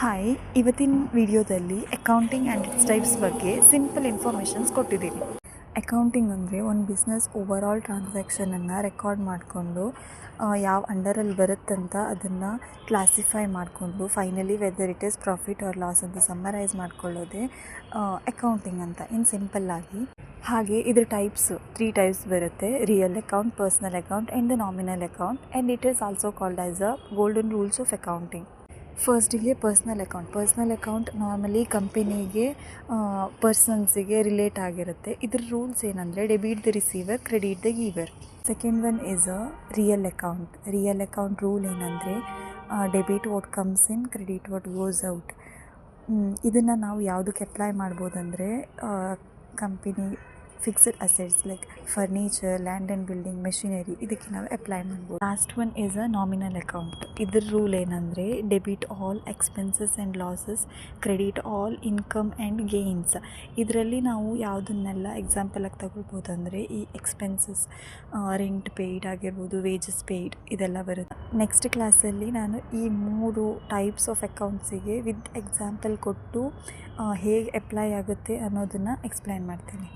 Hi, ಇವತ್ತಿನ ವಿಡಿಯೋದಲ್ಲಿ accounting and its types ಬಗ್ಗೆ ಸಿಂಪಲ್ ಇನ್ಫಾರ್ಮೇಷನ್ಸ್ ಕೊಟ್ಟಿದ್ದೀನಿ. ಅಕೌಂಟಿಂಗ್ ಅಂದರೆ ಒಂದು ಬಿಸ್ನೆಸ್ ಓವರಾಲ್ ಟ್ರಾನ್ಸಾಕ್ಷನನ್ನು ರೆಕಾರ್ಡ್ ಮಾಡಿಕೊಂಡು ಯಾವ ಅಂಡರಲ್ಲಿ ಬರುತ್ತಂತ ಅದನ್ನು ಕ್ಲಾಸಿಫೈ ಮಾಡಿಕೊಂಡು finally whether it is profit or loss ಅಂತ ಸಮ್ಮರೈಸ್ ಮಾಡ್ಕೊಳ್ಳೋದೇ ಅಕೌಂಟಿಂಗ್ ಅಂತ ಇನ್ ಸಿಂಪಲ್ಲಾಗಿ. ಹಾಗೆ ಇದ್ರ ಟೈಪ್ಸ್ 3 ಟೈಪ್ಸ್ ಬರುತ್ತೆ: real account, personal account and the nominal account, and it is also called as a golden rules of accounting. ಫಸ್ಟಿಗೆ personal account normally ಕಂಪನಿಗೆ ಪರ್ಸನ್ಸಿಗೆ relate ಆಗಿರುತ್ತೆ. ಇದ್ರ ರೂಲ್ಸ್ ಏನಂದರೆ debit the receiver, credit the giver. Second one is a real account rule ಏನಂದರೆ debit what comes in, credit what goes out. ಇದನ್ನು ನಾವು ಯಾವುದಕ್ಕೆ apply ಮಾಡ್ಬೋದಂದರೆ company fixed assets like furniture, land and building, machinery, ಇದಕ್ಕೆ ನಾವು apply ಮಾಡ್ಬೋದು. Last one is a nominal account. ಇದ್ರ rule ಏನಂದರೆ debit all expenses and losses, credit all income and gains. ಇದರಲ್ಲಿ ನಾವು ಯಾವುದನ್ನೆಲ್ಲ ಎಕ್ಸಾಂಪಲಾಗಿ ತಗೊಳ್ಬೋದು ಅಂದರೆ ಈ ಎಕ್ಸ್ಪೆನ್ಸಸ್, ರೆಂಟ್ ಪೇಯ್ಡ್ ಆಗಿರ್ಬೋದು, ವೇಜಸ್ ಪೇಯ್ಡ್, ಇದೆಲ್ಲ ಬರುತ್ತೆ. ನೆಕ್ಸ್ಟ್ ಕ್ಲಾಸಲ್ಲಿ ನಾನು ಈ 3 ಟೈಪ್ಸ್ ಆಫ್ ಅಕೌಂಟ್ಸಿಗೆ ವಿತ್ ಎಕ್ಸಾಂಪಲ್ ಕೊಟ್ಟು ಹೇಗೆ ಅಪ್ಲೈ ಆಗುತ್ತೆ ಅನ್ನೋದನ್ನು ಎಕ್ಸ್ಪ್ಲೈನ್ ಮಾಡ್ತೀನಿ.